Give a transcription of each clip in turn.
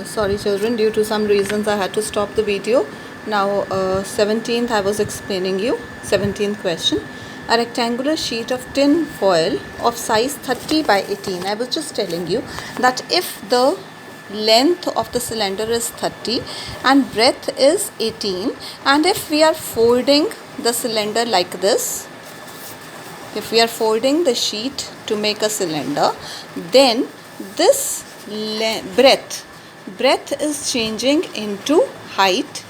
Sorry children, due to some reasons I had to stop the video. Now 17th I was explaining you. 17th question. A rectangular sheet of tin foil of size 30 by 18. I was just telling you that if the length of the cylinder is 30 and breadth is 18, and if we are folding the cylinder like this, if we are folding the sheet to make a cylinder, then this breadth is changing into height,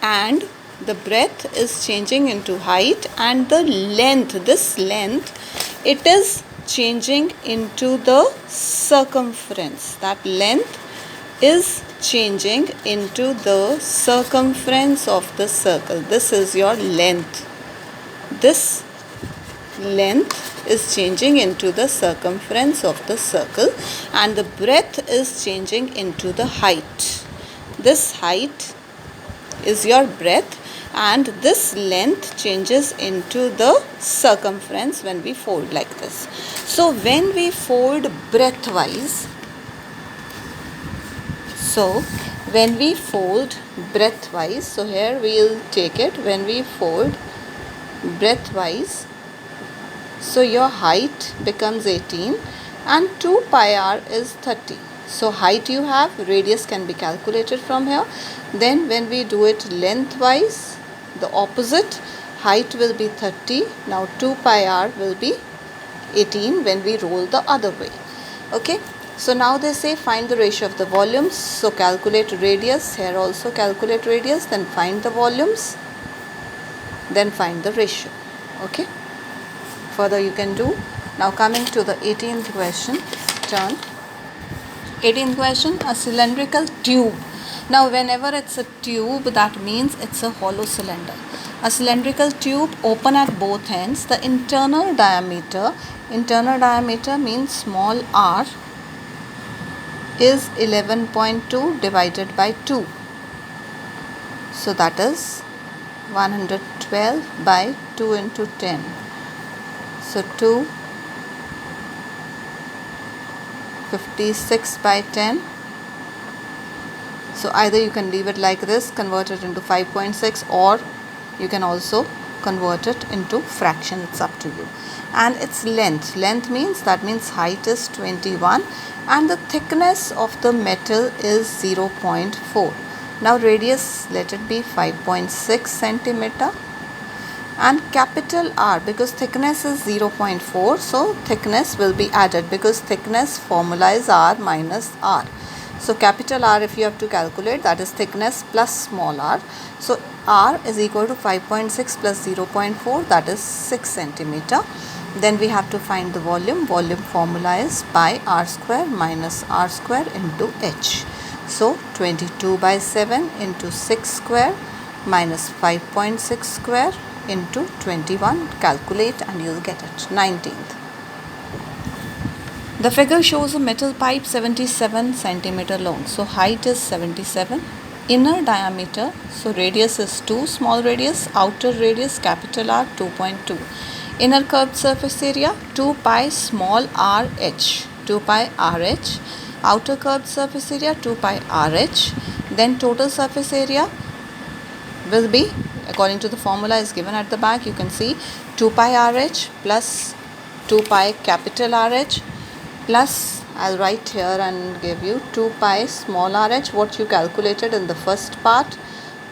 and the breadth is changing into height, and the length, this length, it is changing into the circumference. That length is changing into the circumference of the circle. This is your length. This length is changing into the circumference of the circle, and the breadth is changing into the height. This height is your breadth, and this length changes into the circumference when we fold like this. So when we fold breadthwise, so here we will take it, when we fold breadthwise, so your height becomes 18 and 2 pi r is 30. So height you have, radius can be calculated from here. Then when we do it lengthwise, the opposite, height will be 30. Now 2 pi r will be 18 when we roll the other way. Okay. So now they say find the ratio of the volumes. So calculate radius. Here also calculate radius. Then find the volumes. Then find the ratio. Okay. Further you can do. Now coming to the 18th question. Turn. 18th question. A cylindrical tube. Now whenever it's a tube, that means it's a hollow cylinder. A cylindrical tube open at both ends. The internal diameter means small r, is 11.2 divided by 2. So that is 112 by 2 into 10. So 256 by 10. So either you can leave it like this, convert it into 5.6, or you can also convert it into fraction. It's up to you. And its length means, that means height is 21 and the thickness of the metal is 0.4. Now radius, let it be 5.6 centimeter, and capital R, because thickness is 0.4, so thickness will be added, because thickness formula is R minus R. So capital R, if you have to calculate, that is thickness plus small r. So R is equal to 5.6 plus 0.4, that is 6 centimeter. Then we have to find the volume. Volume formula is pi r square minus r square into h. So 22 by 7 into 6 square minus 5.6 square into 21. Calculate and you will get it. 19th. The figure shows a metal pipe 77 centimeter long. So height is 77. Inner diameter, so radius is 2, small radius, outer radius capital R 2.2. Inner curved surface area 2 pi small rh, 2 pi rh. Outer curved surface area 2 pi rh. Then total surface area will be, according to the formula is given at the back, you can see 2 pi rh plus 2 pi capital RH plus, I'll write here and give you 2 pi small rh, what you calculated in the first part,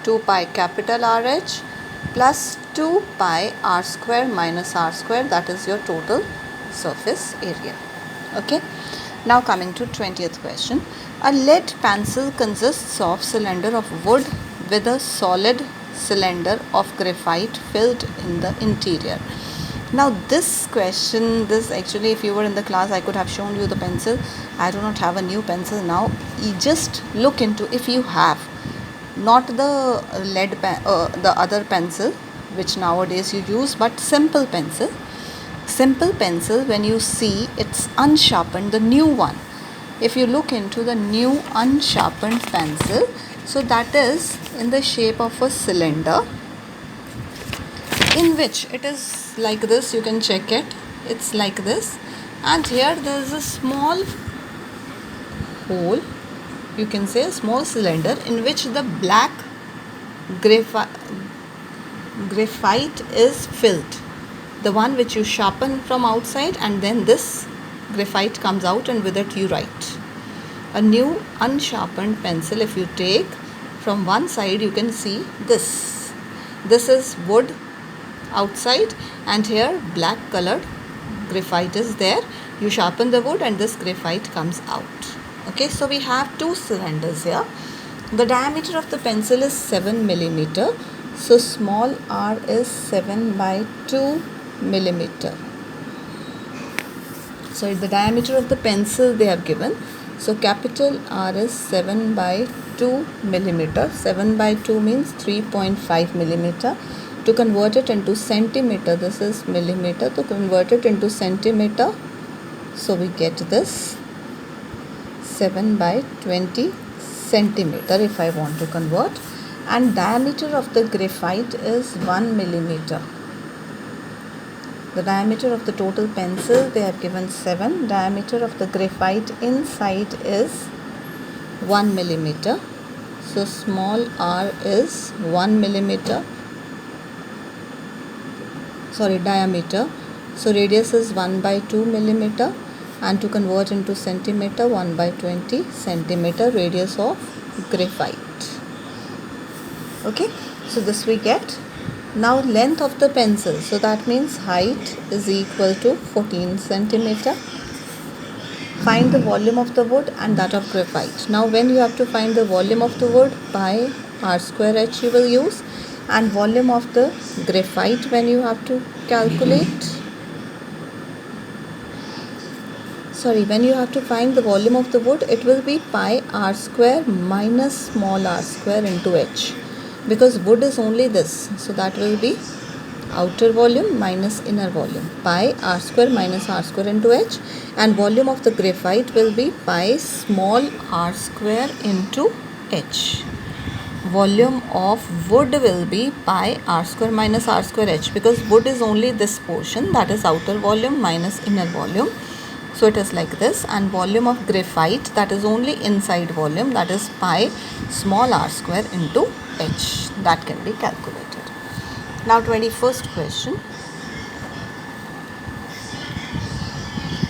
2 pi capital RH plus 2 pi r square minus r square, that is your total surface area. Okay. Now coming to 20th question. A lead pencil consists of cylinder of wood with a solid cylinder of graphite filled in the interior. Now this question, this actually, if you were in the class, I could have shown you the pencil. I do not have a new pencil now. You just look into, if you have, not the lead the other pencil which nowadays you use, but simple pencil. Simple pencil, when you see it's unsharpened, the new one, if you look into the new unsharpened pencil, so that is in the shape of a cylinder, in which it is like this. You can check it, it's like this, and here there is a small hole you can say a small cylinder in which the black graphite is filled, the one which you sharpen from outside, and then this graphite comes out and with it you write. A new unsharpened pencil, if you take from one side, you can see this is wood outside, and here black colored graphite is there. You sharpen the wood and this graphite comes out. Okay, so we have two cylinders here. The diameter of the pencil is 7 millimeter. So small r is 7 by 2 millimeter. So the diameter of the pencil they have given. So capital R is 7 by 2 millimeter. 7 by 2 means 3.5 millimeter. To convert it into centimeter, this is millimeter. To convert it into centimeter, so we get this 7 by 20 centimeter if I want to convert. And diameter of the graphite is 1 millimeter. The diameter of the total pencil they have given 7. Diameter of the graphite inside is 1 millimeter. So small r is 1 millimeter. Diameter. So radius is 1 by 2 millimeter, and to convert into centimeter, 1 by 20 centimeter radius of graphite. Okay, so this we get. Now length of the pencil, so that means height is equal to 14 centimeter. Find the volume of the wood and that of graphite. Now when you have to find the volume of the wood, pi r square h you will use, and volume of the graphite when you have to calculate, when you have to find the volume of the wood, it will be pi r square minus small r square into h, because wood is only this, so that will be outer volume minus inner volume, pi r square minus r square into h, and volume of the graphite will be pi small r square into h. Volume of wood will be pi r square minus r square h, because wood is only this portion, that is outer volume minus inner volume. So it is like this, and volume of graphite, that is only inside volume, that is pi small r square into h. That can be calculated. Now 21st question.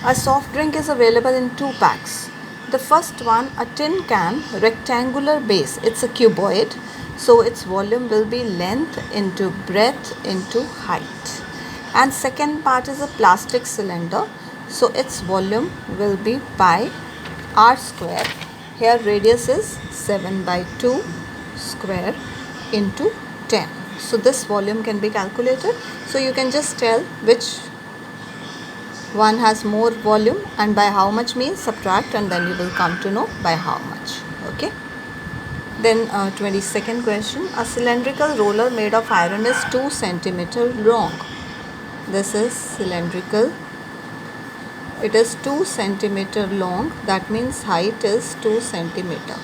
A soft drink is available in 2 packs. The first one, a tin can, rectangular base, it's a cuboid, so its volume will be length into breadth into height. And second part is a plastic cylinder, so its volume will be pi r square. Here radius is 7 by 2 square into 10. So this volume can be calculated. So you can just tell which one has more volume and by how much means subtract, and then you will come to know by how much. Okay. Then 22nd question. A cylindrical roller made of iron is 2 centimeter long. This is cylindrical. It is 2 centimeter long. That means height is 2 centimeter.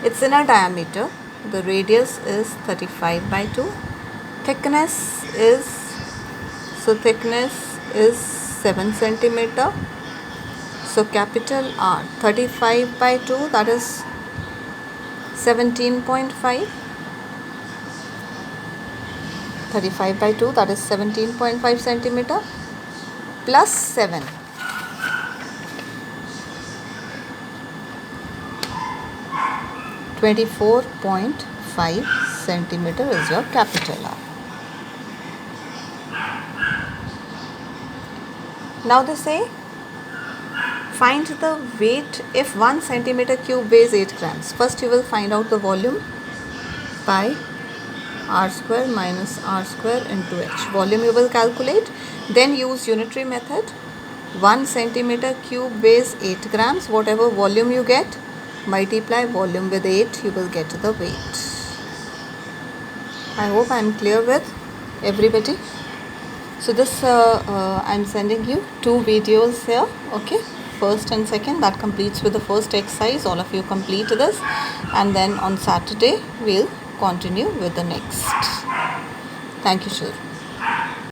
Its inner diameter, the radius is 35 by 2. Thickness is 7 centimeter. So capital R, 35 by 2, that is 17.5. 35 by 2, that is 17.5 centimeter plus 7. 24.5 centimeter is your capital R. Now they say find the weight if 1 centimeter cube weighs 8 grams. First you will find out the volume, pi r square minus r square into h. Volume you will calculate. Then use unitary method. 1 centimeter cube weighs 8 grams. Whatever volume you get, multiply volume with 8, you will get the weight. I hope I am clear with everybody. So this I am sending you 2 videos here. Okay, first and second, that completes with the first exercise. All of you complete this, and then on Saturday we'll continue with the next. Thank you, children.